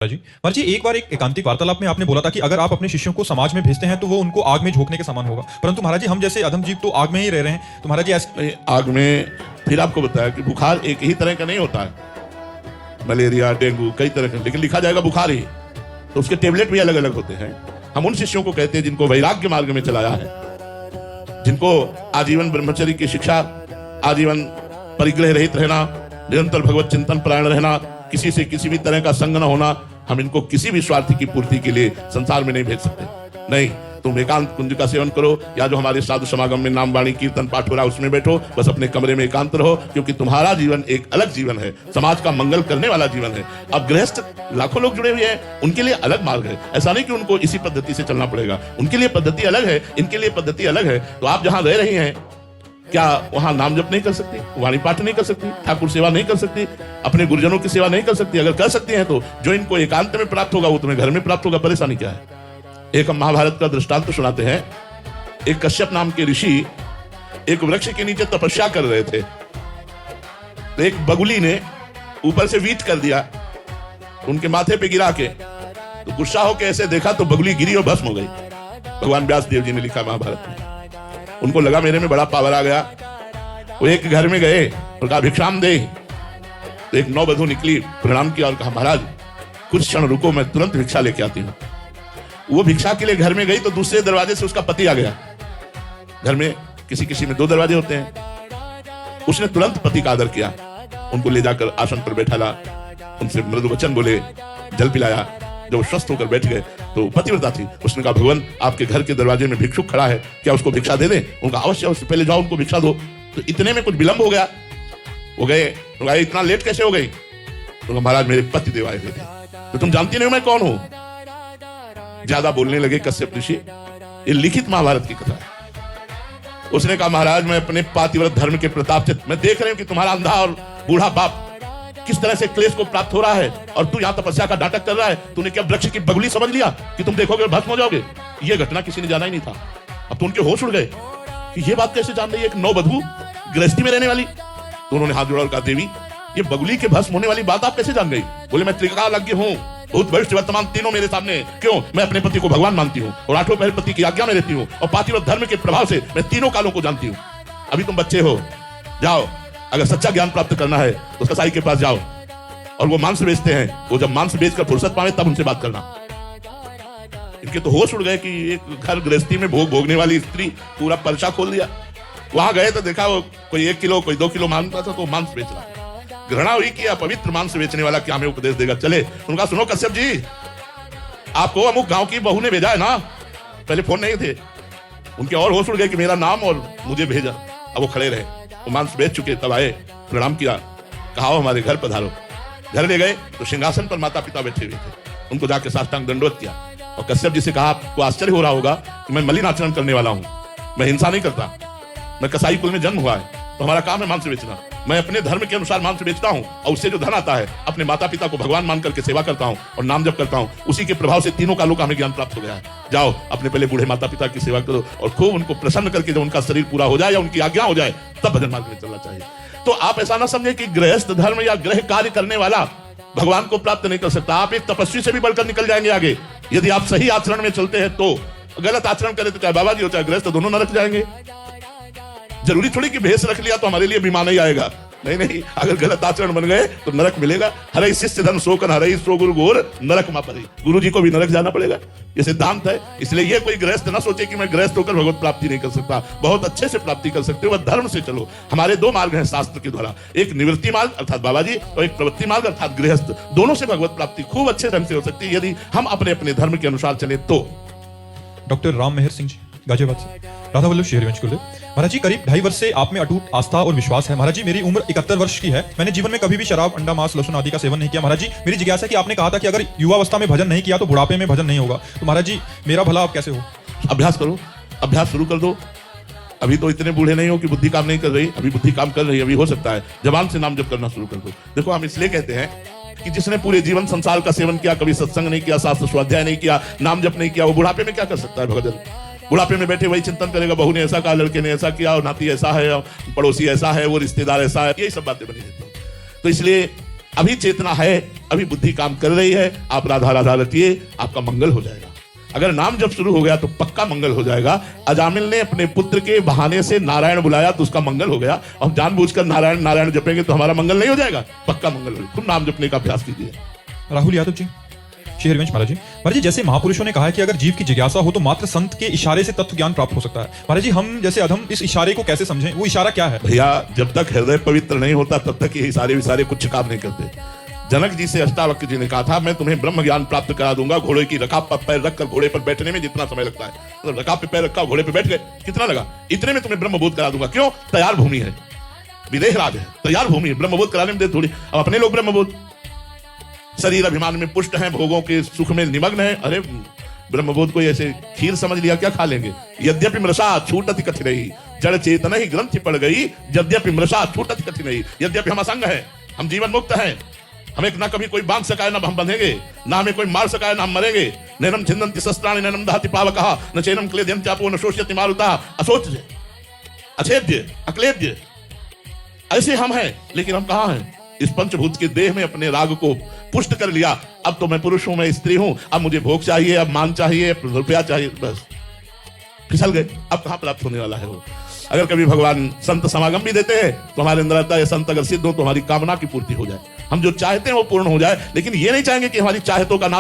जी महाराज जी, एक बार एक एकांतिक वार्तालाप में आपने बोला था कि अगर आप अपने शिष्यों को समाज में भेजते हैं तो वो उनको आग में झोंकने के समान होगा। परंतु महाराज जी, हम जैसे अधम जीव तो आग में ही रह रहे हैं। तो महाराज जी ऐसे आग में फिर आपको बताया कि बुखार एक ही तरह का नहीं होता है, मलेरिया डेंगू कई तरह का, लेकिन लिखा जाएगा बुखार ही, तो उसके टेबलेट भी अलग अलग होते हैं। हम उन शिष्यों को कहते हैं जिनको वैराग्य मार्ग में चलाया है, जिनको आजीवन ब्रह्मचर्य की शिक्षा, आजीवन परिग्रह रहित रहना, निरंतर भगवत चिंतन परायण रहना, किसी से किसी भी तरह का संग न होना, हम इनको किसी भी स्वार्थ की पूर्ति के लिए संसार में नहीं भेज सकते। नहीं, तुम एकांत कुंज का सेवन करो, या जो हमारे साधु समागम में नाम वाणी कीर्तन पाठ हो रहा है उसमें बैठो, बस अपने कमरे में एकांत रहो, क्योंकि तुम्हारा जीवन एक अलग जीवन है, समाज का मंगल करने वाला जीवन है। अब गृहस्थ लाखों लोग जुड़े हुए हैं, उनके लिए अलग मार्ग है। ऐसा नहीं कि उनको इसी पद्धति से चलना पड़ेगा, उनके लिए पद्धति अलग है, इनके लिए पद्धति अलग है। तो आप जहां रह रही हैं, क्या वहां नाम जप नहीं कर सकती, वाणी पाठ नहीं कर सकती, ठाकुर सेवा नहीं कर सकती, अपने गुरुजनों की सेवा नहीं कर सकती? अगर कर सकती हैं तो जो इनको एकांत में प्राप्त होगा वो तुम्हें घर में प्राप्त होगा। परेशानी क्या है? एक हम महाभारत का दृष्टांत तो सुनाते हैं। एक कश्यप नाम के ऋषि एक वृक्ष के नीचे तपस्या कर रहे थे, तो एक बगुली ने ऊपर से वीट कर दिया उनके माथे पे गिरा के, तो गुस्सा होकर ऐसे देखा तो बगुली गिरी और भस्म हो गई। भगवान व्यास देव जी ने लिखा महाभारत में। उनको लगा मेरे में बड़ा पावर आ गया, वो एक घर में गए और कहा भिक्षाम दे। तो एक नौवधू निकली, प्रणाम किया और कहा महाराज कुछ क्षण रुको, मैं तुरंत भिक्षा लेके आती हूँ। वो भिक्षा के लिए घर में गई तो दूसरे दरवाजे से उसका पति आ गया। घर में किसी किसी में 2 दरवाजे होते हैं। उसने तुरंत पति का आदर किया, उनको ले जाकर आसन पर बैठाला, उनसे मृदु वचन बोले, जल पिलाया। जब वो स्वस्थ होकर बैठ गए तो पतिव्रता थी, उसने कहा भगवान आपके घर के दरवाजे में भिक्षुक खड़ा है, क्या उसको भिक्षा दे दें? उनका अवश्य, उससे पहले जाओ उनको भिक्षा दो। तो इतने में कुछ विलंब हो गया, वो गए, इतना लेट कैसे हो गई? तो महाराज मेरे पति देव आए थे। तो तुम जानती नहीं मैं कौन हूं? ज्यादा बोलने लगे कश्यप ऋषि। ये लिखित महाभारत की कथा है। उसने कहा महाराज मैं अपने पातिव्रत धर्म के प्रताप से मैं देख रही हूं कि तुम्हारा अंधा और बूढ़ा बाप किस तरह से क्लेश को प्राप्त हो रहा है, और तू यहां तपस्या का नाटक कर रहा है। तूने क्या वृक्ष की बगुली समझ लिया कि तुम देखोगे भस्म हो जाओगे? ये घटना किसी ने जाना ही नहीं था। अब तो उनके होश उड़ गए कि ये बात कैसे जान रही है एक नौवधू गृहस्थी में रहने वाली। तो उन्होंने हाथ जोड़ा और कहा देवी ये बगुली के भस्म होने वाली बात आप कैसे जान गई? बोले मैं त्रिकालज्ञ हूं, भूत भविष्य वर्तमान तीनों मेरे सामने। क्यों? मैं अपने पति को भगवान मानती हूँ और 8वें पहर पति की आज्ञा में रहती हूँ, और पातिव्रत धर्म के प्रभाव से मैं तीनों कालों को जानती हूँ। अभी तुम बच्चे हो, जाओ, अगर सच्चा ज्ञान प्राप्त करना है तो कसाई के पास जाओ, और वो मांस बेचते हैं, वो जब मांस बेचकर फुर्सत पावे तब उनसे बात करना। इनके तो होश उड़ गए कि एक घर गृहस्थी में भोग भोगने वाली स्त्री पूरा पर्चा खोल दिया। वहां गए तो देखा वो कोई 1 किलो कोई 2 किलो मांगता था, तो मांस बेच रहा। घृणा हुई कि पवित्र मांस बेचने वाला क्या हमें उपदेश देगा? चले, उनका सुनो कश्यप जी, आपको अमुक गांव की बहू ने भेजा है ना। पहले फोन नहीं थे, उनके और होश उड़ गए कि मेरा नाम और मुझे भेजा। अब वो खड़े रहे, वो मांस बेच चुके, तब आए, प्रणाम किया, कहा हमारे घर पधारो। घर ले गए तो सिंहासन पर माता पिता बैठे हुए थे, उनको जाके साष्टांग दंडवत किया, और कश्यप जी से कहा आपको आश्चर्य हो रहा होगा कि मैं मलिन आचरण करने वाला हूं, मैं हिंसा नहीं करता, मैं कसाई कुल में जन्म हुआ है, तो हमारा काम है मांस बेचना। मैं अपने धर्म के अनुसार मांस बेचता हूं, और उससे जो धन आता है अपने माता पिता को भगवान मान करके सेवा करता हूं और नाम जप करता हूं। उसी के प्रभाव से तीनों कालों का हमें ज्ञान प्राप्त हो गया है। जाओ अपने पहले बूढ़े माता पिता की सेवा करो, और खूब उनको प्रसन्न करके जब उनका शरीर पूरा हो जाए या उनकी आज्ञा हो जाए तब भजन मार्ग में चलना चाहिए। तो आप ऐसा ना समझे कि गृहस्थ धर्म या गृह कार्य करने वाला भगवान को प्राप्त नहीं कर सकता। आप एक तपस्वी से भी बढ़कर निकल जाएंगे आगे, यदि आप सही आचरण में चलते हैं। तो गलत आचरण करें तो चाहे बाबा जी हो चाहे गृहस्थ, दोनों नरक जाएंगे। जरूरी थोड़ी कि भेष रख लिया तो हमारे लिए बीमा नहीं आएगा। नहीं नहीं, अगर गलत आचरण बन गए तो नरक मिलेगा। हरे शिष्य धन सोकन हरे सो गुरु गोर नरक मा परी, गुरु जी को भी नरक जाना पड़ेगा, ये सिद्धांत है। इसलिए ये कोई गृहस्थ ना सोचे कि मैं गृहस्थ होकर भगवत प्राप्ति नहीं कर सकता। बहुत अच्छे से प्राप्ति कर सकते हो, वह धर्म से चलो। हमारे 2 मार्ग हैं शास्त्र के द्वारा, एक निवृत्ति मार्ग अर्थात बाबा जी, और एक प्रवृत्ति मार्ग अर्थात गृहस्थ। दोनों से भगवत प्राप्ति खूब अच्छे ढंग से हो सकती है यदि हम अपने अपने धर्म के अनुसार चले तो। डॉक्टर राम मेहर सिंह जी गाजियाबाद से, राधा वल्लभ शहरवंश कुल। महाराज जी, करीब 2.5 वर्ष से आप में अटूट आस्था और विश्वास है। महाराज जी, मेरी उम्र 71 वर्ष की है। मैंने जीवन में कभी भी शराब, अंडा, मांस, लहसुन आदि का सेवन नहीं किया। महाराज जी, मेरी जिज्ञासा है कि आपने कहा था कि अगर युवावस्था में भजन नहीं किया तो बुढ़ापे में भजन नहीं होगा। तो महाराज जी, मेरा भला आप कैसे हो? अभ्यास करो, अभ्यास शुरू कर दो। अभी तो इतने बूढ़े नहीं हो कि बुद्धि काम नहीं कर रही, अभी बुद्धि काम कर रही है। अभी हो सकता है जबान से नाम जप करना शुरू कर दो। देखो, हम इसलिए कहते हैं कि जिसने पूरे जीवन संसार का सेवन किया, कभी सत्संग नहीं किया, शास्त्र स्वाध्याय नहीं किया, नाम जप नहीं किया, वो बुढ़ापे में क्या कर सकता है? भगवान बुढ़ापे में बैठे वही चिंतन करेगा, बहू ने ऐसा कहा, लड़के ने ऐसा किया, और नाती ऐसा है, पड़ोसी ऐसा है, वो रिश्तेदार ऐसा है, यही सब बातें बनी रहती हैं। तो इसलिए अभी चेतना है, अभी बुद्धि काम कर रही है, आप राधा राधा रटिए, आपका मंगल हो जाएगा। अगर नाम जब शुरू हो गया तो पक्का मंगल हो जाएगा। अजामिल ने अपने पुत्र के बहाने से नारायण बुलाया तो उसका मंगल हो गया। हम जानबूझकर नारायण नारायण जपेंगे तो हमारा मंगल नहीं हो जाएगा, पक्का मंगल हो। तुम नाम जपने का अभ्यास कीजिए। राहुल यादव जी, श्री हरिवंश महाराज जी। महाराज जी, जैसे महापुरुषों ने कहा है कि अगर जीव की जिज्ञासा हो तो मात्र संत के इशारे से तत्व ज्ञान प्राप्त हो सकता है। महाराज जी, हम जैसे अधम इस इशारे को कैसे समझें? वो इशारा क्या है? भैया, जब तक हृदय पवित्र नहीं होता तब तक ये इशारे विसारे कुछ काम नहीं करते। जनक जी से अष्टावक्र जी ने कहा था, मैं तुम्हें ब्रह्म ज्ञान प्राप्त करा दूंगा। घोड़े की रकाब पर पैर रखकर घोड़े पर बैठने में जितना समय लगता है, मतलब रकाब पे पैर रखा, घोड़े पे बैठ गए, कितना लगा? इतने में तुम्हें ब्रह्म बोध करा दूंगा। क्यों? तैयार भूमि है, विदेह राज है, तैयार भूमि है, ब्रह्म बोध कराने में देर थोड़ी। अब अपने लोग ब्रह्म बोध, शरीर अभिमान में पुष्ट हैं, भोगों के सुख में निमग्न है। अरे ब्रह्मबोध को ऐसे खीर समझ लिया, क्या खा लेंगे? यद्यपि मृषा छूटति कठिनई, जड़ चेतन ही ग्रंथि पड़ गई। यद्यपि मृषा छूटति कठिनई, यद्यपि हम असंग हैं, हम जीवन मुक्त हैं, हमें ना कभी कोई बांध सका है, ना हम बंधेंगे, ना हमें कोई मार सका है, ना हम मरेंगे। नैनम छिन्दन्ति शस्त्राणि नैनम दहति पावकः, न चैनम क्लेद्यं चापो न शोष्यति मारुतः। अशोच्य, अछेद्य, अक्लेद्य, ऐसे हम हैं। लेकिन हम कहाँ हैं? इस पंचभूत के देह में अपने राग को पुष्ट कर लिया। अब तो मैं पुरुष हूं, मैं स्त्री हूं, अब मुझे भोग चाहिए, अब मान चाहिए, रुपया चाहिए, बस फिसल गए। अब कहां प्राप्त होने वाला है वो? अगर कभी भगवान संत समागम भी देते हैं तो हमारे अंदर आता है, संत अगर सिद्ध हो तो हमारी कामना की पूर्ति हो जाए, हम जो चाहते हैं वो पूर्ण हो जाए। लेकिन ये नहीं चाहेंगे कि हमारी चाहतों का नाश